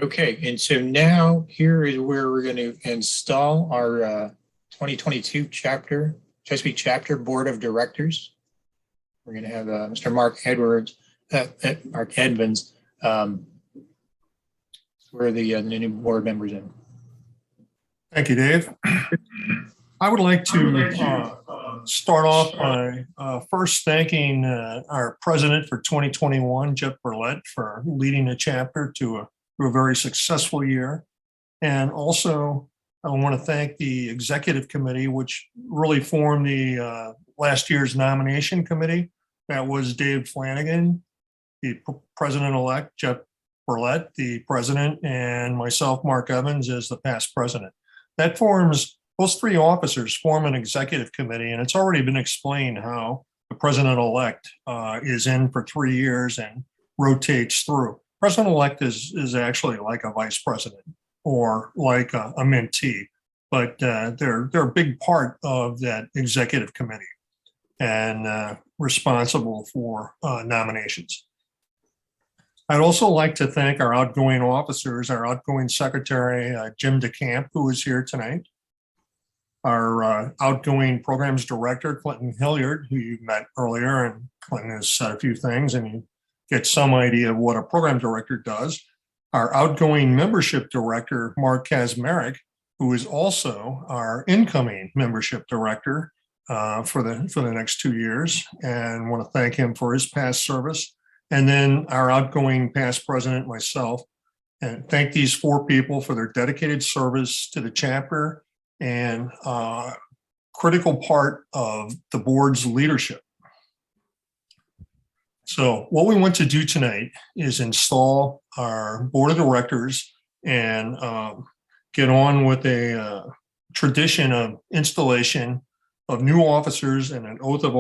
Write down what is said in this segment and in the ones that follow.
Okay, and so now here is where we're going to install our 2022 Chesapeake Chapter Board of Directors. We're going to have Mr. Mark Edmonds, where the new board members in. Thank you, Dave. I would like to start off by first thanking our president for 2021, Jeff Burlett, for leading the chapter to a very successful year. And also, I want to thank the executive committee, which really formed the last year's nomination committee. That was Dave Flanagan, the president-elect, Jeff Burlett, the president, and myself, Mark Evans, as the past president. That forms, those three officers form an executive committee, and it's already been explained how the president-elect is in for 3 years and rotates through. President-elect is actually like a vice president or like a mentee, but they're a big part of that executive committee and responsible for nominations. I'd also like to thank our outgoing officers, our outgoing secretary, Jim DeCamp, who is here tonight, our outgoing programs director, Clinton Hilliard, who you met earlier, and Clinton has said a few things, and you get some idea of what a program director does. Our outgoing membership director, Mark Kasmerick, who is also our incoming membership director for the next 2 years, and want to thank him for his past service. And then our outgoing past president, myself, and thank these 4 people for their dedicated service to the chapter and critical part of the board's leadership. So what we want to do tonight is install our board of directors and get on with a tradition of installation of new officers and an oath of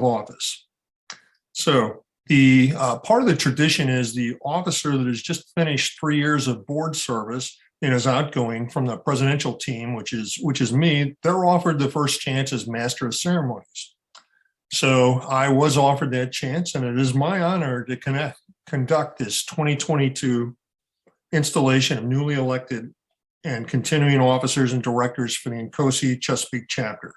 office. So the part of the tradition is the officer that has just finished 3 years of board service and is outgoing from the presidential team, which is me. They're offered the first chance as master of ceremonies. So I was offered that chance, and it is my honor to conduct this 2022 installation of newly elected and continuing officers and directors for the Encosi Chesapeake Chapter.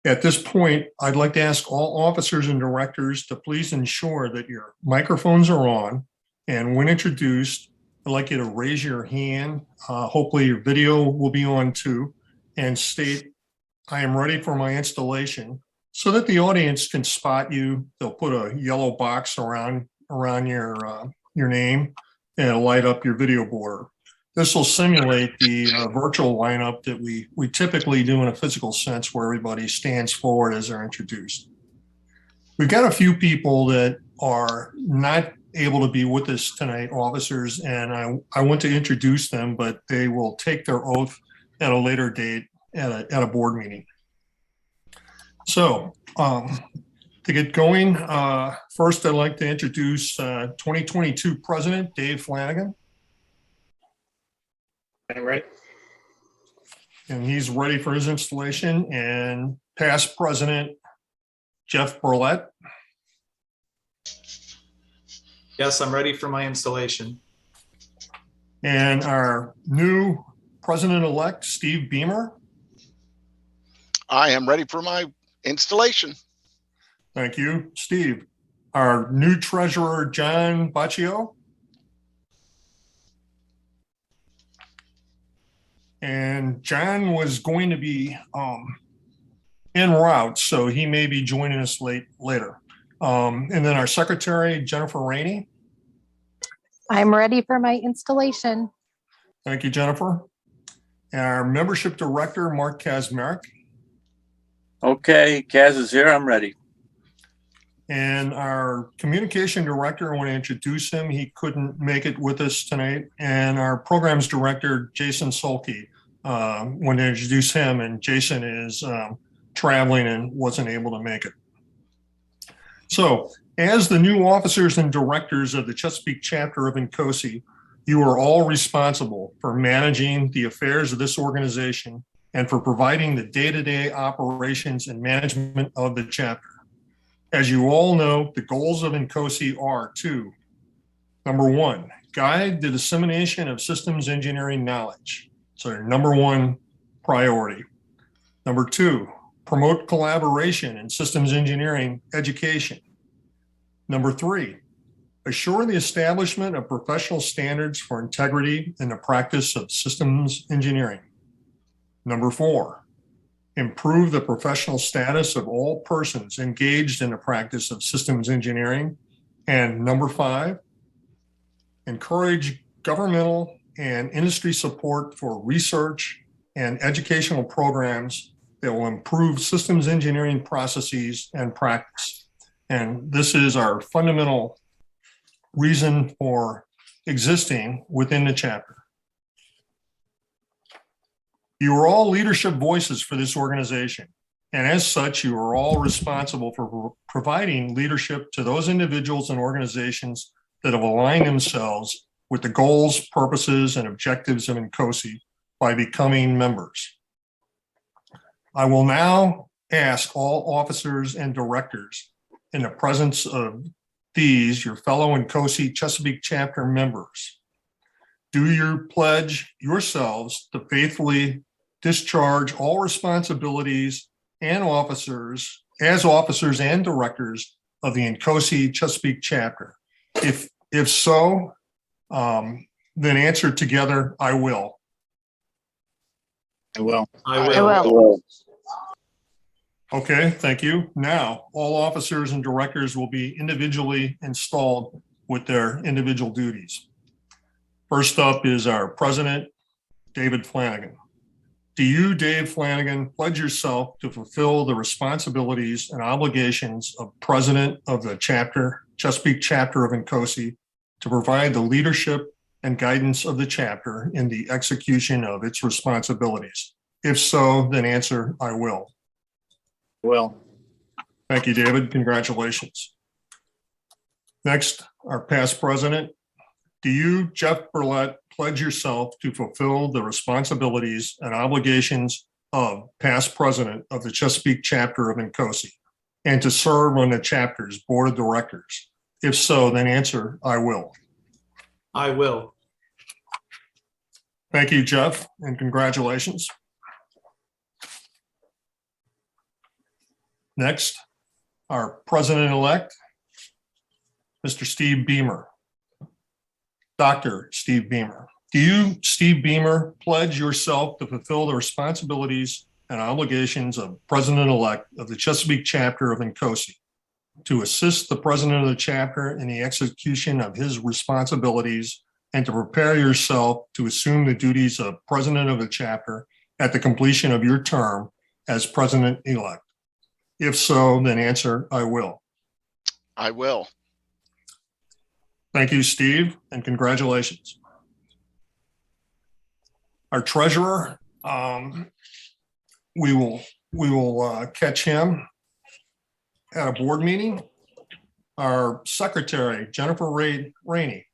At this point, I'd like to ask all officers and directors to please ensure that your microphones are on, and when introduced, I'd like you to raise your hand. Hopefully your video will be on too, and state, "I am ready for my installation," so that the audience can spot you. They'll put a yellow box around your name and it'll light up your video border. This will simulate the virtual lineup that we typically do in a physical sense, where everybody stands forward as they're introduced. We've got a few people that are not able to be with us tonight, officers, and I want to introduce them, but they will take their oath at a later date at a board meeting. So to get going, first I'd like to introduce 2022 President Dave Flanagan. Right. And he's ready for his installation. And past President Jeff Burlett. Yes, I'm ready for my installation. And our new president-elect, Steve Beamer. I am ready for my installation. Thank you, Steve. Our new treasurer, John Baccio. And John was going to be en route, so he may be joining us later. And then our secretary, Jennifer Rainey. I'm ready for my installation. Thank you, Jennifer. And our membership director, Mark Kasmerick. Okay, Kaz is here. I'm ready. And our communication director, I want to introduce him. He couldn't make it with us tonight. And our programs director, Jason Sulkey, want to introduce him. And Jason is traveling and wasn't able to make it. So as the new officers and directors of the Chesapeake Chapter of Encosi, you are all responsible for managing the affairs of this organization and for providing the day-to-day operations and management of the chapter. As you all know, the goals of Encosi are to Number one, guide the dissemination of systems engineering knowledge. So their number one priority. Number two, promote collaboration in systems engineering education. Number three, assure the establishment of professional standards for integrity in the practice of systems engineering. Number four, improve the professional status of all persons engaged in the practice of systems engineering. And number five, encourage governmental and industry support for research and educational programs that will improve systems engineering processes and practice. And this is our fundamental reason for existing within the chapter. You are all leadership voices for this organization, and as such, you are all responsible for providing leadership to those individuals and organizations that have aligned themselves with the goals, purposes, and objectives of Encosi by becoming members. I will now ask all officers and directors in the presence of these, your fellow Encosi Chesapeake Chapter members, do you pledge yourselves to faithfully discharge all responsibilities and officers and directors of the Encosi Chesapeake Chapter? If so, then answer together, I will. I will. I I will. will. Okay, thank you. Now, all officers and directors will be individually installed with their individual duties. First up is our president, David Flanagan. Do you, Dave Flanagan, pledge yourself to fulfill the responsibilities and obligations of president of the chapter, Chesapeake Chapter of Encosi, to provide the leadership and guidance of the chapter in the execution of its responsibilities? If so, then answer, I will. Will. Thank you, David. Congratulations. Next, our past president. Do you, Jeff Burlett, pledge yourself to fulfill the responsibilities and obligations of past president of the Chesapeake Chapter of Encosi and to serve on the chapter's board of directors? If so, then answer, I will. I will. Thank you, Jeff, and congratulations. Next, our president-elect, Mr. Steve Beamer. Dr. Steve Beamer. Do you, Steve Beamer, pledge yourself to fulfill the responsibilities and obligations of president-elect of the Chesapeake Chapter of Encosi, to assist the president of the chapter in the execution of his responsibilities and to prepare yourself to assume the duties of president of the chapter at the completion of your term as president-elect? If so, then answer, I will. I will. Thank you, Steve, and congratulations. Our treasurer, we will catch him at a board meeting. Our secretary, Jennifer Rainey.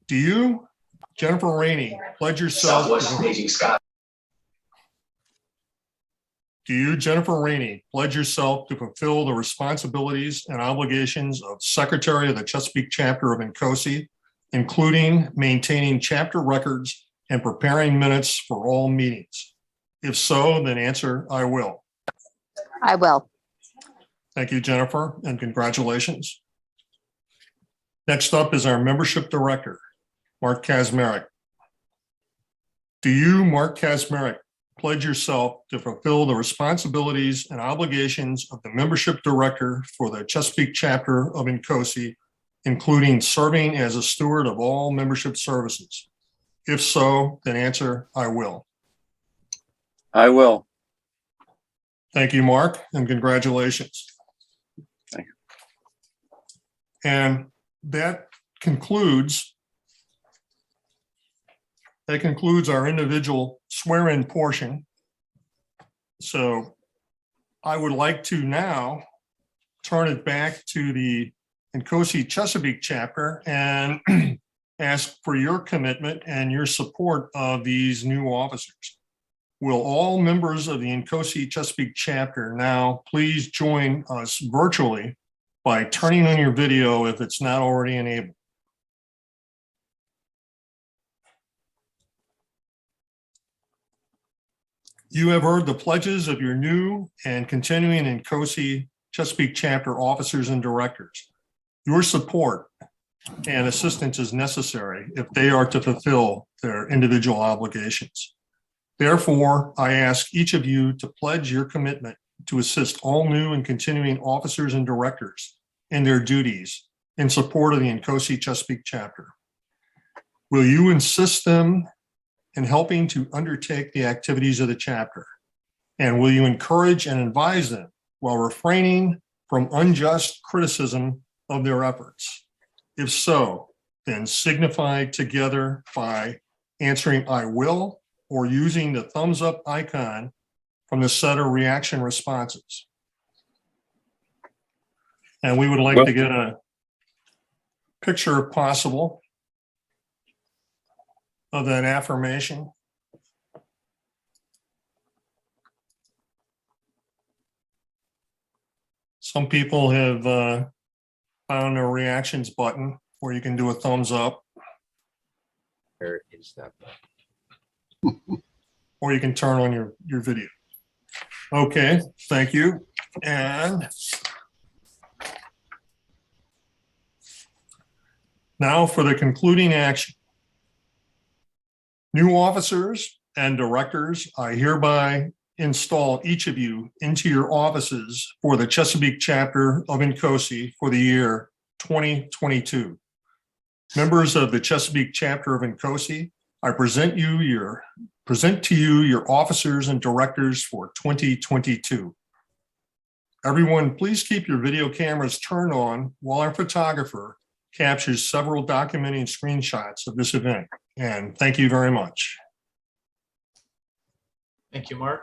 Do you, Jennifer Rainey, pledge yourself? Do you, Jennifer Rainey, pledge yourself to fulfill the responsibilities and obligations of Secretary of the Chesapeake Chapter of Encosi, including maintaining chapter records and preparing minutes for all meetings? If so, then answer, I will. I will. Thank you, Jennifer, and congratulations. Next up is our membership director, Mark Kasmerick. Do you, Mark Kasmerick, pledge yourself to fulfill the responsibilities and obligations of the membership director for the Chesapeake Chapter of Encosi, including serving as a steward of all membership services? If so, then answer, I will. I will. Thank you, Mark, and congratulations. Thank you. And that concludes our individual swear-in portion. So I would like to now turn it back to the Encosi Chesapeake Chapter and ask for your commitment and your support of these new officers. Will all members of the Encosi Chesapeake Chapter now please join us virtually by turning on your video if it's not already enabled? You have heard the pledges of your new and continuing Encosi Chesapeake Chapter officers and directors. Your support and assistance is necessary if they are to fulfill their individual obligations. Therefore, I ask each of you to pledge your commitment to assist all new and continuing officers and directors in their duties in support of the Encosi Chesapeake Chapter. Will you assist them in helping to undertake the activities of the chapter? And will you encourage and advise them while refraining from unjust criticism of their efforts? If so, then signify together by answering "I will" or using the thumbs up icon from the set of reaction responses. And we would like to get a picture, if possible, of that affirmation. Some people have found a reactions button where you can do a thumbs up, Where is that? or you can turn on your video. Okay, thank you. And now for the concluding action. New officers and directors, I hereby install each of you into your offices for the Chesapeake Chapter of Encosi for the year 2022. Members of the Chesapeake Chapter of Encosi, I present to you your officers and directors for 2022. Everyone, please keep your video cameras turned on while our photographer captures several documenting screenshots of this event. And thank you very much. Thank you, Mark.